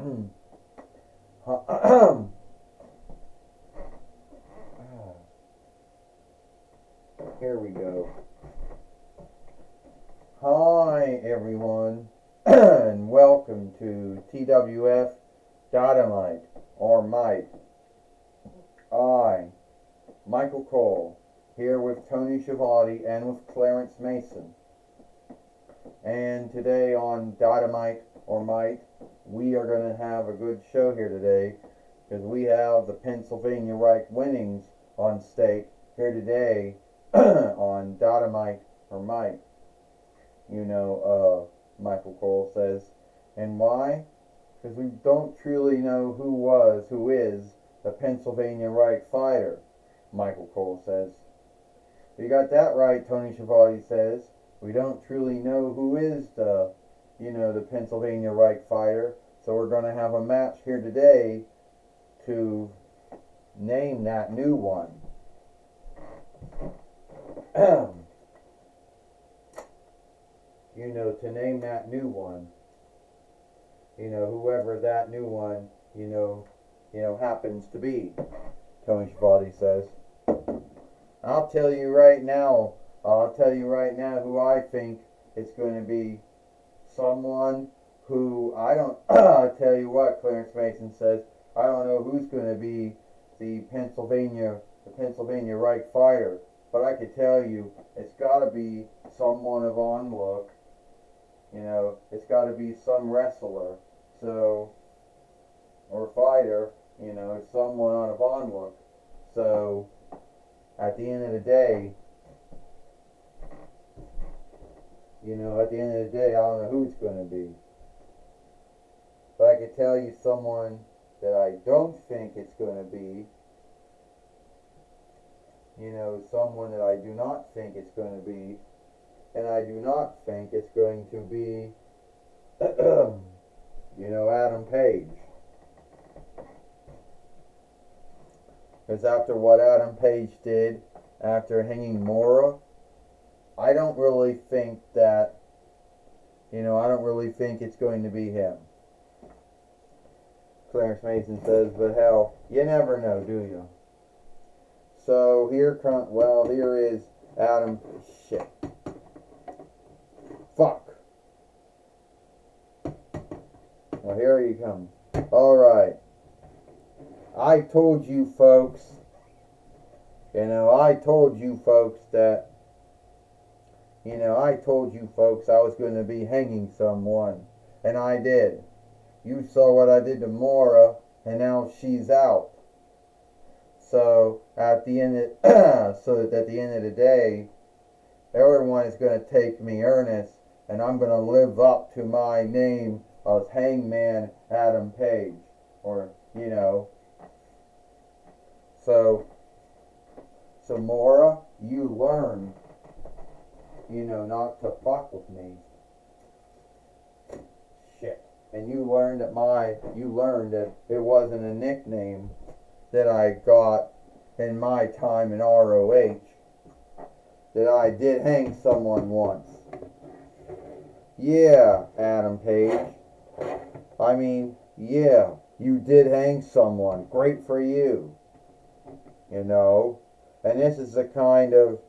Here we go. Hi, everyone, and welcome to TWF Dynamite, or Might. I, Michael Cole, here with Tony Schiavone and with Clarence Mason. And today on Dynamite, or Might, we are going to have a good show here today because we have the Pennsylvania Right winnings on stake here today on Dynamite, or Might. Michael Cole says. And why? Because we don't truly know who is the Pennsylvania Right fighter, Michael Cole says. You got that right, Tony Schiavone says. We don't truly know who is the Pennsylvania Right fighter. So we're going to have a match here today to name that new one. To name that new one. Whoever that new one, happens to be, Tony Schiavone says. I'll tell you right now who I think it's going to be. Someone who I don't, I'll tell you what, Clarence Mason says, I don't know who's going to be the Pennsylvania Right fighter, but I could tell you it's got to be someone of on look. It's got to be some wrestler, or fighter, someone on of on look. So, at the end of the day, I don't know who it's going to be. But I could tell you someone that I don't think it's going to be. Someone that I do not think it's going to be. And I do not think it's going to be, Adam Page. Because after what Adam Page did, after hanging Mora, I don't really think it's going to be him. Clarence Mason says, but hell, you never know, do you? So here is Adam. Shit. Fuck. Well, here he comes. Alright. I told you folks that, I told you folks I was going to be hanging someone. And I did. You saw what I did to Mora, and now she's out. So, at the end of the day, everyone is going to take me earnest, and I'm going to live up to my name of Hangman Adam Page. So Mora, you learn, not to fuck with me. Shit. And you learned that it wasn't a nickname that I got in my time in ROH. That I did hang someone once. Yeah, Adam Page. Yeah, you did hang someone. Great for you. And this is the kind of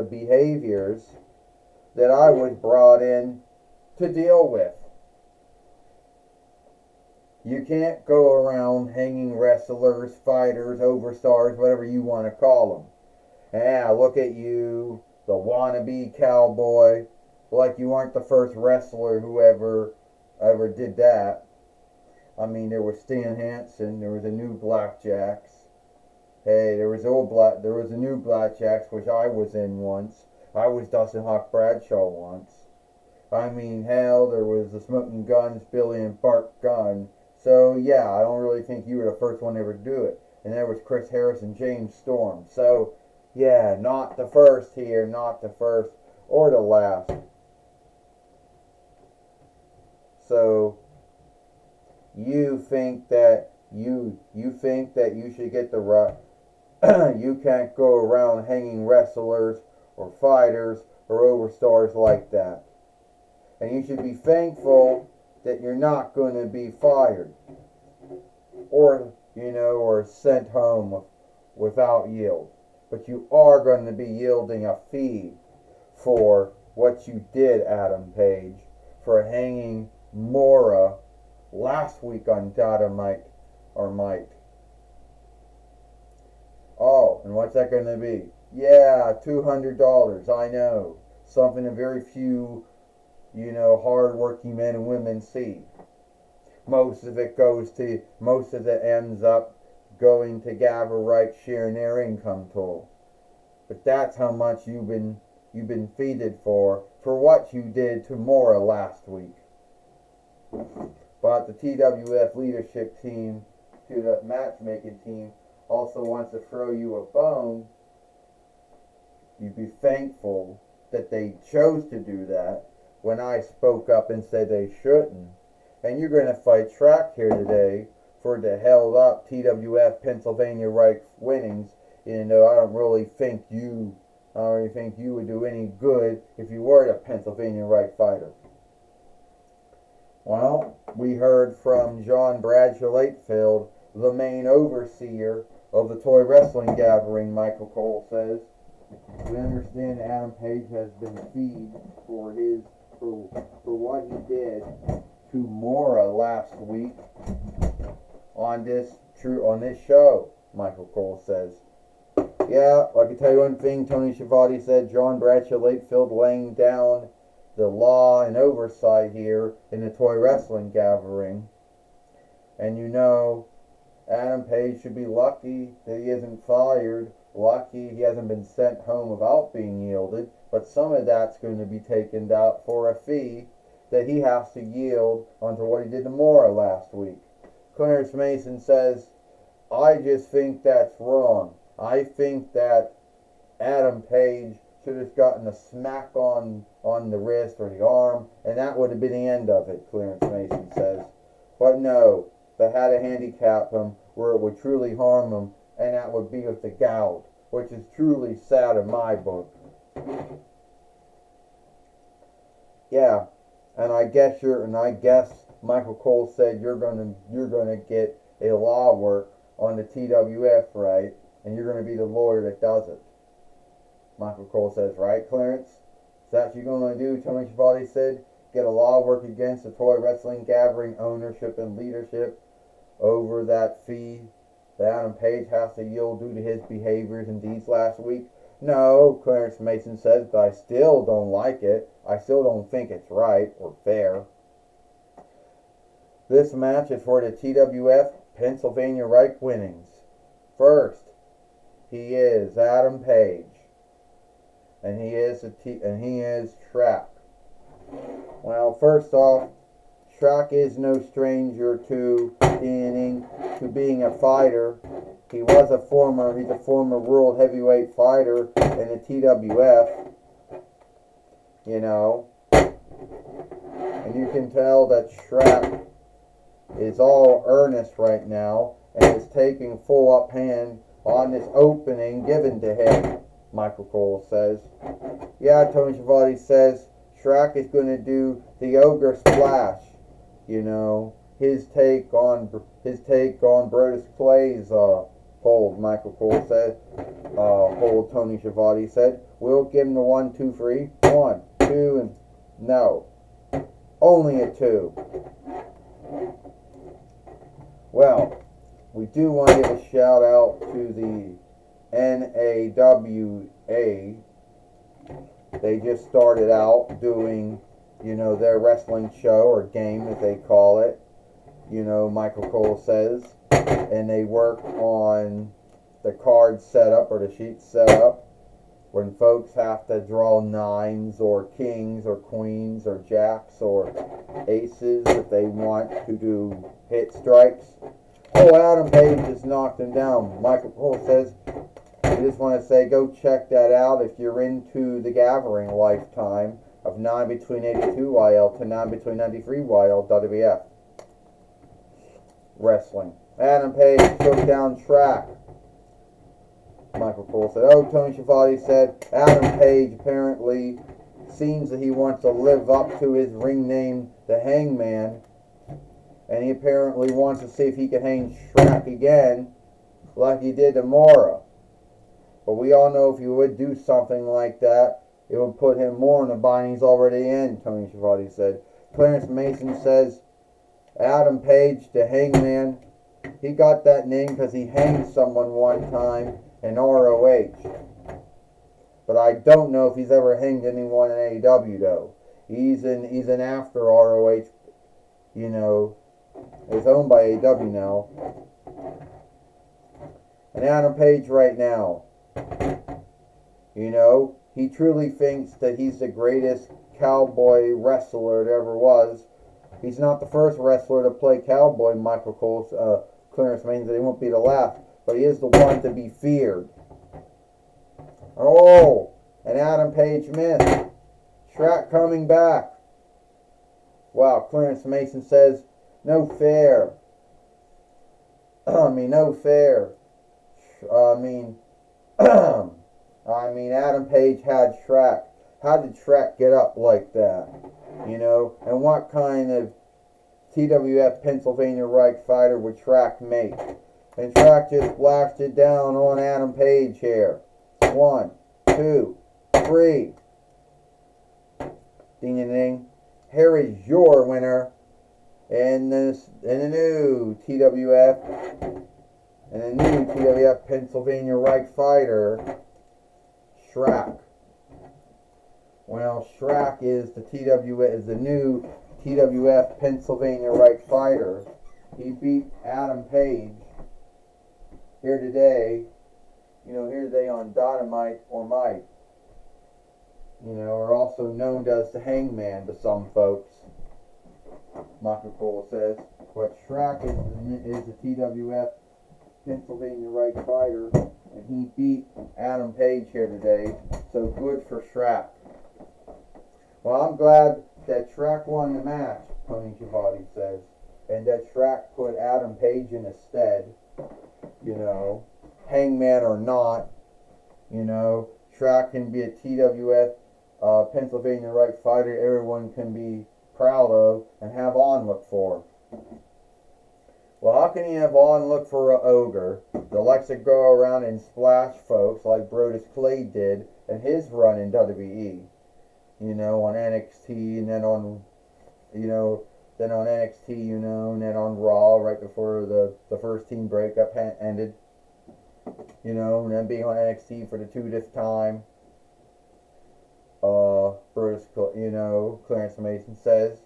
behaviors that I was brought in to deal with. You can't go around hanging wrestlers, fighters, overstars, whatever you want to call them. Yeah, look at you, the wannabe cowboy, like you aren't the first wrestler who ever did that. There was Stan Hansen, there was the new Blackjacks. Hey, there was a new Blackjacks, which I was in once. I was Dustin Hawk Bradshaw once. Hell, there was the Smoking Guns, Billy and Bart Gunn. So yeah, I don't really think you were the first one to ever do it. And there was Chris Harris and James Storm. So yeah, not the first here, not the first or the last. So you think that you should get the right. You can't go around hanging wrestlers or fighters or overstars like that. And you should be thankful that you're not going to be fired or, or sent home without yield. But you are going to be yielding a fee for what you did, Adam Page, for hanging Mora last week on Dynamite or Mike. Oh, and what's that going to be? Yeah, $200. I know. Something that very few, hard-working men and women see. Most of it ends up going to Gaverite sharing their income tool. But that's how much you've been feeded for what you did to Mora last week. But the TWF leadership team, to the matchmaking team, also wants to throw you a bone. You'd be thankful that they chose to do that when I spoke up and said they shouldn't. And you're going to fight track here today for the held up TWF Pennsylvania Reich winnings. I don't really think you would do any good if you were a Pennsylvania Reich fighter. Well, we heard from John Bradshaw Latefield, the main overseer of the toy wrestling gathering, Michael Cole says. We understand Adam Page has been feed for what he did to Mora last week on this show, Michael Cole says. Yeah, I can tell you one thing, Tony Schiavone said, John Bradshaw Latefield laying down the law and oversight here in the toy wrestling gathering. And Adam Page should be lucky that he isn't fired, lucky he hasn't been sent home without being yielded, but some of that's going to be taken out for a fee that he has to yield onto what he did to Mora last week. Clarence Mason says, I just think that's wrong. I think that Adam Page should have gotten a smack on the wrist or the arm, and that would have been the end of it, Clarence Mason says. But no, they had to handicap him where it would truly harm him, and that would be with the gout, which is truly sad in my book. Yeah, and I guess Michael Cole said you're gonna get a law work on the TWF, right? And you're gonna be the lawyer that does it. Michael Cole says, right, Clarence? Is that what you're gonna do? Tony Schiavone said, get a law work against the toy wrestling gathering ownership and leadership over that fee that Adam Page has to yield due to his behaviors and deeds last week. No, Clarence Mason says, but I still don't like it. I still don't think it's right or fair. This match is for the TWF Pennsylvania Reich winnings. First, he is Adam Page, and he is Track. Well, first off, Track is no stranger to being a fighter. He's a former world heavyweight fighter in the TWF, and you can tell that Track is all earnest right now and is taking full up hand on this opening given to him, Michael Cole says. Yeah, Tony Schiavone says Track is going to do the ogre splash, his take on Brodus Clay's hold, Michael Cole said. Hold, Tony Schiavone said. We'll give him the 1, 2, 3. 1, 2, and no. Only a 2. Well, we do want to give a shout out to the NAWA. They just started out doing, their wrestling show or game as they call it. Michael Cole says. And they work on the card setup or the sheet setup when folks have to draw 9s or kings or queens or jacks or aces if they want to do hit strikes. Oh, Adam Page just knocked him down. Michael Cole says, I just want to say go check that out if you're into the gathering lifetime of 9 between 82 YL to 9 between 93 YL WWF wrestling. Adam Page took down Track. Michael Cole said, oh, Tony Schiavone said, Adam Page apparently seems that he wants to live up to his ring name, the Hangman, And he apparently wants to see if he can hang Shrek again like he did to Mora. But we all know if he would do something like that, it would put him more in the bind he's already in, Tony Schiavone said. Clarence Mason says Adam Page, the Hangman, he got that name because he hanged someone one time in ROH. But I don't know if he's ever hanged anyone in AEW though. He's in after ROH, you know, it's owned by AEW now. And Adam Page right now, you know, he truly thinks that he's the greatest cowboy wrestler there ever was. He's not the first wrestler to play cowboy, Michael Cole's Clarence Mason, that he won't be the last, but he is the one to be feared. Oh, and Adam Page missed. Shrek coming back. Wow, Clarence Mason says, no fair. No fair. Adam Page had Shrek. How did Shrek get up like that? You know, and what kind of TWF Pennsylvania Reich fighter would Shrek make? And Shrek just blasted down on Adam Page here. 1, 2, 3. Ding ding ding. Here is your winner in the new TWF Pennsylvania Reich fighter, Shrek. Well, Shrek is the new TWF Pennsylvania Reich fighter. He beat Adam Page here today. You know, here today on Dynamite or Mike. You know, or also known as the Hangman to some folks. Michael Cole says. But Shrek is the TWF Pennsylvania Reich fighter, and he beat Adam Page here today. So good for Shrek. Well, I'm glad that Shrek won the match, Tony Schiavone says, and that Shrek put Adam Page in his stead. You know, Hangman or not, you know, Shrek can be a TWF Pennsylvania Reich fighter everyone can be proud of and have on look for. Well, how can you have on look for an ogre that likes to go around and splash folks like Brodus Clay did in his run in WWE? You know, on NXT and then on, you know, then on NXT, you know, and then on Raw right before the first team breakup ended. You know, and then being on NXT for the 2nd time. Brodus, you know, Clarence Mason says,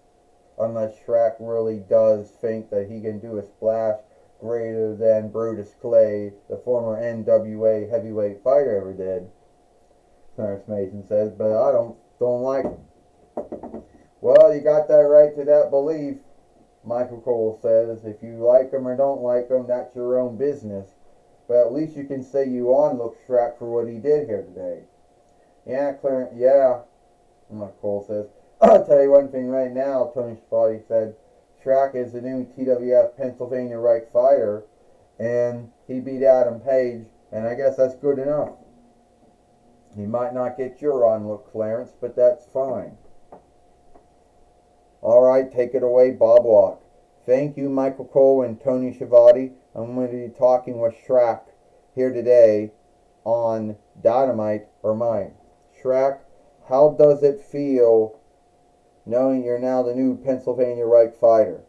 unless Shrek really does think that he can do a splash greater than Brodus Clay, the former NWA heavyweight fighter, ever did. Clarence Mason says, but I don't like him. Well, you got that right to that belief. Michael Cole says, if you like him or don't like him, that's your own business. But at least you can say you on-look Shrek for what he did here today. Yeah, Clarence, yeah, Michael Cole says. I'll tell you one thing right now, Tony Schiavone said, Shrek is the new TWF Pennsylvania Reich fighter, and he beat Adam Page, and I guess that's good enough. He might not get your on-look, Clarence, but that's fine. All right, take it away, Bob Walk. Thank you, Michael Cole and Tony Schiavone. I'm going to be talking with Shrek here today on Dynamite or Mine. Shrek, how does it feel knowing you're now the new Pennsylvania Reich fighter?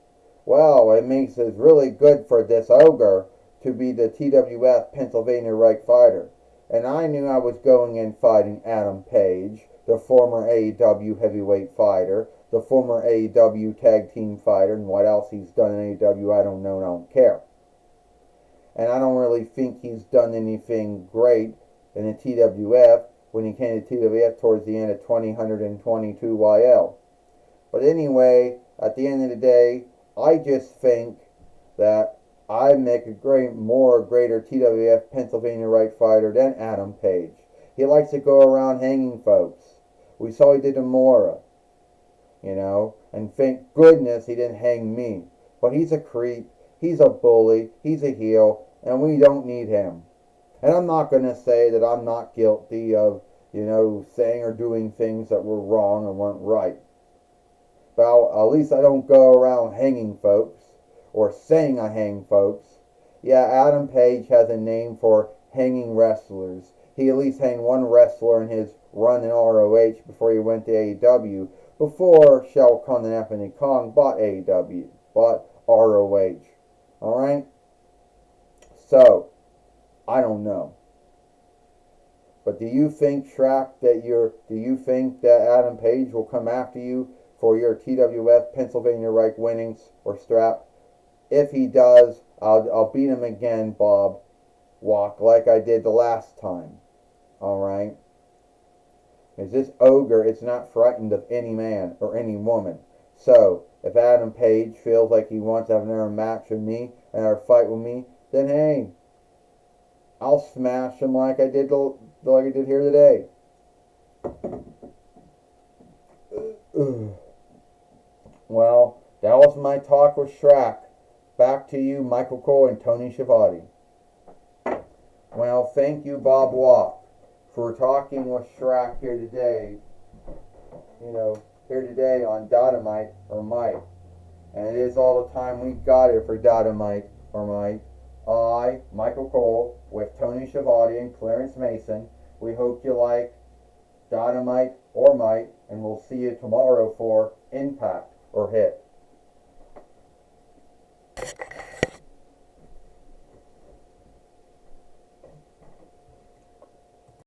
Well, it makes it really good for this ogre to be the TWF Pennsylvania Reich fighter. And I knew I was going in fighting Adam Page, the former AEW heavyweight fighter, the former AEW tag team fighter, and what else he's done in AEW, I don't know and I don't care. And I don't really think he's done anything great in the TWF when he came to TWF towards the end of 2022 YL. But anyway, at the end of the day, I just think that I make a greater TWF Pennsylvania Reich fighter than Adam Page. He likes to go around hanging folks. We saw he did to Mora, you know, and thank goodness he didn't hang me. But he's a creep, he's a bully, he's a heel, and we don't need him. And I'm not going to say that I'm not guilty of, you know, saying or doing things that were wrong or weren't right. But at least I don't go around hanging folks. or saying I hang folks. Yeah, Adam Page has a name for hanging wrestlers. He at least hanged one wrestler in his run in ROH before he went to AEW, before Shao Kahn and Anthony Kong bought AEW, bought ROH. Alright? So, I don't know. But do you think, Shrak, do you think that Adam Page will come after you for your TWF Pennsylvania Reich winnings or strap? If he does, I'll beat him again, Bob. Walk like I did the last time. Alright? Because this ogre is not frightened of any man or any woman. So, if Adam Page feels like he wants to have another match with me, another fight with me, then hey, I'll smash him like I did here today. Well, that was my talk with Shrak. Back to you, Michael Cole and Tony Schiavone. Well, thank you, Bob Walk, for talking with Shrak here today. Here today on Dynamite or Mike. And it is all the time we got here for Dynamite or Mike. I, Michael Cole, with Tony Schiavone and Clarence Mason. We hope you like Dynamite or Mike, and we'll see you tomorrow for Impact or Hit.